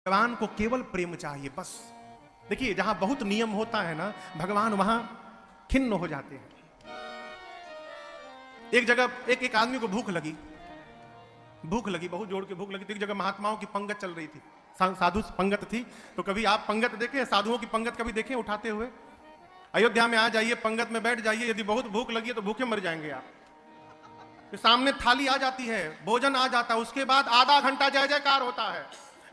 भगवान को केवल प्रेम चाहिए बस। देखिए जहां बहुत नियम होता है ना, भगवान वहां खिन्न हो जाते हैं। एक जगह एक आदमी को भूख लगी, बहुत जोर के भूख लगी। तो एक जगह महात्माओं की पंगत चल रही थी, साधु पंगत थी। तो कभी आप पंगत देखें, साधुओं की पंगत कभी देखें उठाते हुए? अयोध्या में आ जाइए, पंगत में बैठ जाइए, यदि बहुत भूख लगी है तो भूखे मर जाएंगे आप। तो सामने थाली आ जाती है, भोजन आ जाता है, उसके बाद आधा घंटा जय जयकार होता है।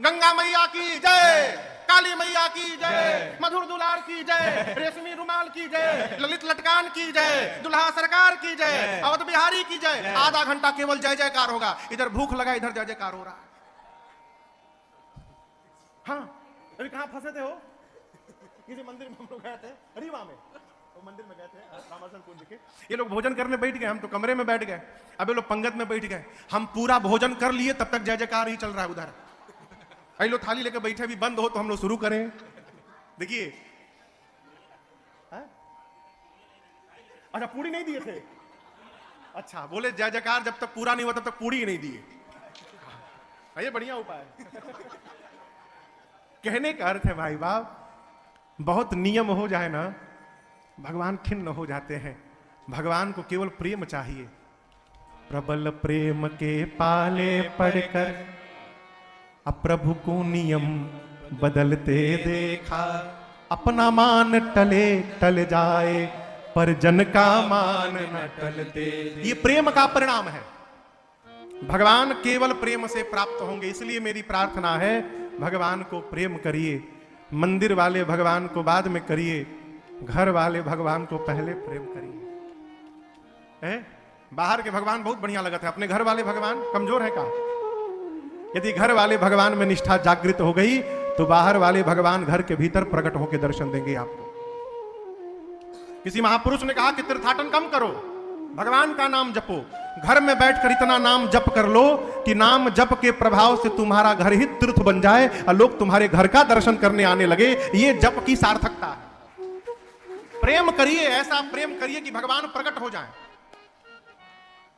गंगा मैया की जय, काली मैया की जय, मधुर दुलार की जय, रेशमी रुमाल की जय, ललित लटकान की जय, दुल्हा सरकार की जय, अवध बिहारी की जय। आधा घंटा केवल जय जयकार होगा। इधर भूख लगा, इधर जय जयकार हो रहा है। हाँ, अभी कहां फंसे थे हो? किसी मंदिर में हम लोग गए थे, रीवा में, वो मंदिर में गए थे रामासन कुंज के। ये लोग भोजन करने बैठ गए, हम तो कमरे में बैठ गए। अब ये लोग पंगत में बैठ गए, हम पूरा भोजन कर लिए, तब तक जय जयकार ही चल रहा है उधर। अरे लोग थाली लेकर बैठे, भी बंद हो तो हम लोग शुरू करें। देखिए, अच्छा पूरी नहीं दिए थे? अच्छा, बोले जय जयकार जब तक पूरा नहीं हुआ तब तक पूरी ही नहीं दिए। ये बढ़िया उपाय कहने का अर्थ है भाई बाप, बहुत नियम हो जाए ना, भगवान खिन्न हो जाते हैं। भगवान को केवल प्रेम चाहिए। प्रबल प्रेम के पाले पड़कर अप्रभु को नियम बदलते देखा। अपना मान टले टल जाए, पर जन का मान न टलते। ये प्रेम का परिणाम है। भगवान केवल प्रेम से प्राप्त होंगे। इसलिए मेरी प्रार्थना है, भगवान को प्रेम करिए। मंदिर वाले भगवान को बाद में करिए, घर वाले भगवान को पहले प्रेम करिए। बाहर के भगवान बहुत बढ़िया लगता है, अपने घर वाले भगवान कमजोर है का? यदि घर वाले भगवान में निष्ठा जागृत हो गई तो बाहर वाले भगवान घर के भीतर प्रकट होकर दर्शन देंगे आपको। किसी महापुरुष ने कहा कि तीर्थाटन कम करो, भगवान का नाम जपो। घर में बैठकर इतना नाम जप कर लो कि नाम जप के प्रभाव से तुम्हारा घर ही तीर्थ बन जाए और लोग तुम्हारे घर का दर्शन करने आने लगे। ये जप की सार्थकता है। प्रेम करिए, ऐसा प्रेम करिए कि भगवान प्रकट हो जाए।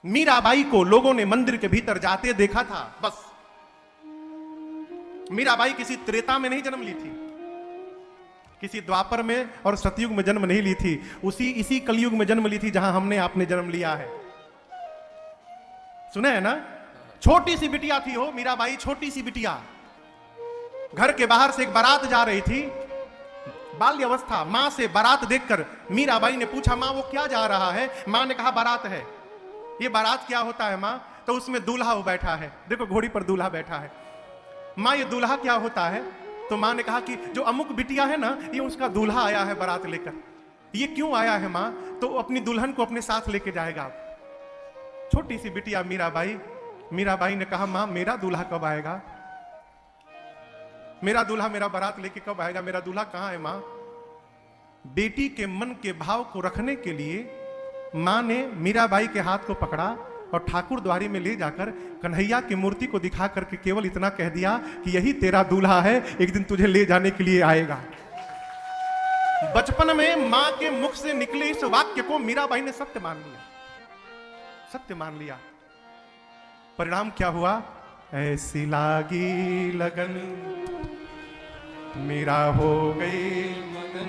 मीराबाई को लोगों ने मंदिर के भीतर जाते देखा था, बस। मीराबाई किसी त्रेता में नहीं जन्म ली थी, किसी द्वापर में और सतयुग में जन्म नहीं ली थी, इसी कलयुग में जन्म ली थी जहां हमने आपने जन्म लिया है। सुने है ना? छोटी सी बिटिया थी हो मीराबाई, छोटी सी बिटिया। घर के बाहर से एक बारात जा रही थी, बाल्य अवस्था। मां से बारात देखकर मीराबाई ने पूछा, मां वो क्या जा रहा है? मां ने कहा बारात है। ये बारात क्या होता है मां? तो उसमें दूल्हा बैठा है, देखो घोड़ी पर दूल्हा बैठा है। मां ये दूल्हा क्या होता है? तो मां ने कहा कि जो अमुक बिटिया है ना, ये उसका दूल्हा आया है बारात लेकर। ये क्यों आया है मां? तो अपनी दुल्हन को अपने साथ लेके जाएगा। छोटी सी बिटिया मीराबाई ने कहा, मां मेरा दूल्हा कब आएगा? मेरा दूल्हा मेरा बारात लेके कब आएगा? मेरा दूल्हा कहां है मां? बेटी के मन के भाव को रखने के लिए मां ने मीराबाई के हाथ को पकड़ा और ठाकुर द्वारी में ले जाकर कन्हैया की मूर्ति को दिखा करके केवल इतना कह दिया कि यही तेरा दूल्हा है, एक दिन तुझे ले जाने के लिए आएगा। बचपन में मां के मुख से निकले इस वाक्य को मीराबाई ने सत्य मान लिया, सत्य मान लिया। परिणाम क्या हुआ? ऐसी लागी लगन मीरा हो गई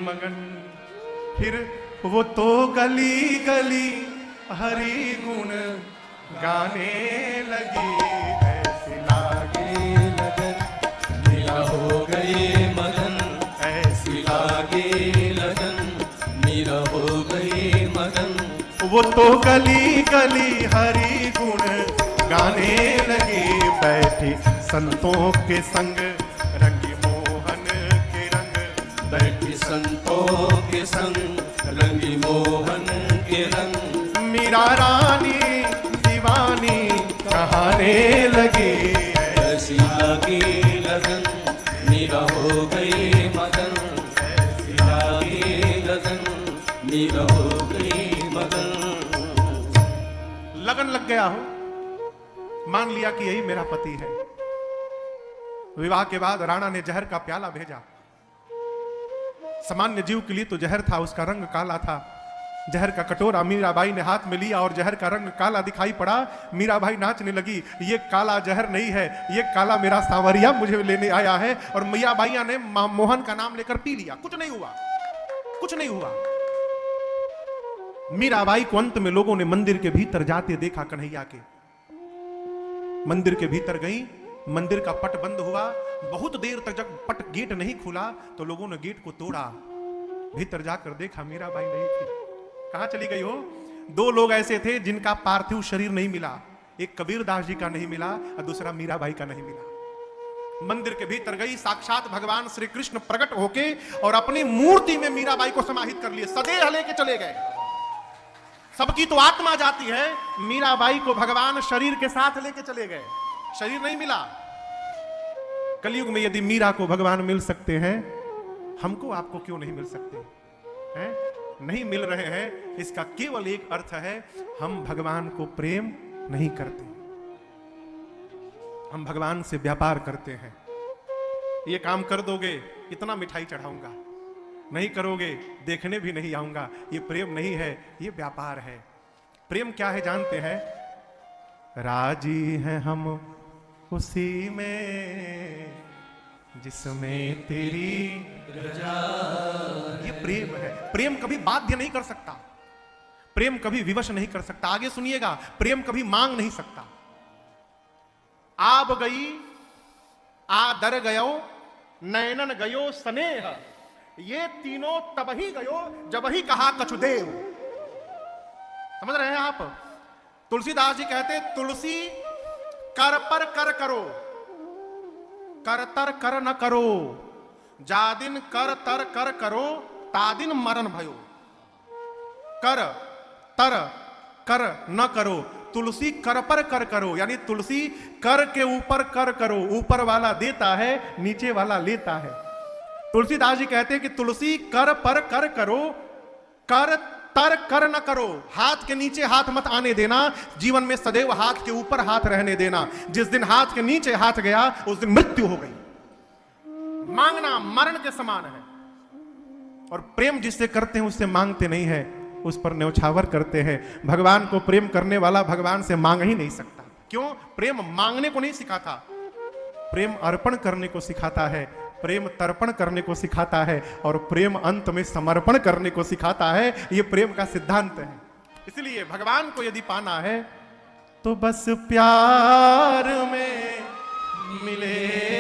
मगन, फिर वो तो गली गली हरि गुण गाने लगी। ऐसी लागी लगन मीरा हो गई मगन, ऐसी लागी लगन मीरा हो गई मगन, वो तो गली गली हरि गुण गाने लगी। बैठी संतों के संग रंगी मोहन के रंग, बैठी संतों के संग रंगी मोहन के रंग, मीरा रानी दीवानी कहाने लगी। ऐसी लगी लगन मीरा हो गई मगन, ऐसी लगी लगन मीरा हो गई मगन। लगन लग गया हो, मान लिया कि यही मेरा पति है। विवाह के बाद राणा ने जहर का प्याला भेजा। सामान्य जीव के लिए तो जहर था, उसका रंग काला था। जहर का कटोरा मीराबाई ने हाथ में लिया और जहर का रंग काला दिखाई पड़ा। मीराबाई नाचने लगी, ये काला जहर नहीं है, ये काला मेरा सांवरिया मुझे लेने आया है। और मीराबाइया ने मोहन का नाम लेकर पी लिया। कुछ नहीं हुआ, कुछ नहीं हुआ। मीराबाई को अंत में लोगों ने मंदिर के भीतर जाते देखा, कन्हैया के मंदिर के भीतर गई, मंदिर का पट बंद हुआ। बहुत देर तक जब पट गेट नहीं खुला तो लोगों ने गेट को तोड़ा, भीतर जाकर देखा मीराबाई नहीं थी। कहां चली गई हो? दो लोग ऐसे थे जिनका पार्थिव शरीर नहीं मिला, एक कबीरदास जी का नहीं मिला और दूसरा मीराबाई का नहीं मिला। मंदिर के भीतर गई, साक्षात भगवान श्री कृष्ण प्रकट होके और अपनी मूर्ति में मीराबाई को समाहित कर लिए, सदेह लेके चले गए। सबकी तो आत्मा जाती है, मीराबाई को भगवान शरीर के साथ लेके चले गए, शरीर नहीं मिला। कलयुग में यदि मीरा को भगवान मिल सकते हैं, हमको आपको क्यों नहीं मिल सकते हैं? नहीं मिल रहे हैं, इसका केवल एक अर्थ है, हम भगवान को प्रेम नहीं करते, हम भगवान से व्यापार करते हैं। ये काम कर दोगे इतना मिठाई चढ़ाऊंगा, नहीं करोगे देखने भी नहीं आऊंगा। ये प्रेम नहीं है, ये व्यापार है। प्रेम क्या है जानते हैं? राजी हैं हम उसी में जिसमें तेरी रजा। ये प्रेम है। प्रेम कभी बाध्य नहीं कर सकता, प्रेम कभी विवश नहीं कर सकता। आगे सुनिएगा, प्रेम कभी मांग नहीं सकता। आब गई आदर गयो नैनन गयो स्नेह, ये तीनों तब ही गयो जब ही कहा कछुदेव। समझ रहे हैं आप? तुलसीदास जी कहते, तुलसी कर पर कर करो, कर तर कर न करो, जा दिन कर तर कर करो, ता दिन मरण भयो। कर तर कर न करो, तुलसी कर पर कर करो, यानी तुलसी कर के ऊपर कर करो। ऊपर वाला देता है, नीचे वाला लेता है। तुलसीदास जी कहते हैं कि तुलसी कर पर कर करो, कर तर कर न करो। हाथ के नीचे हाथ मत आने देना, जीवन में सदैव हाथ के ऊपर हाथ रहने देना। जिस दिन हाथ के नीचे हाथ गया उस दिन मृत्यु हो गई। मांगना मरण के समान है। और प्रेम जिससे करते हैं उससे मांगते नहीं है, उस पर न्यौछावर करते हैं। भगवान को प्रेम करने वाला भगवान से मांग ही नहीं सकता। क्यों? प्रेम मांगने को नहीं सिखाता, प्रेम अर्पण करने को सिखाता है, प्रेम तर्पण करने को सिखाता है, और प्रेम अंत में समर्पण करने को सिखाता है। यह प्रेम का सिद्धांत है। इसलिए भगवान को यदि पाना है तो बस प्यार में मिले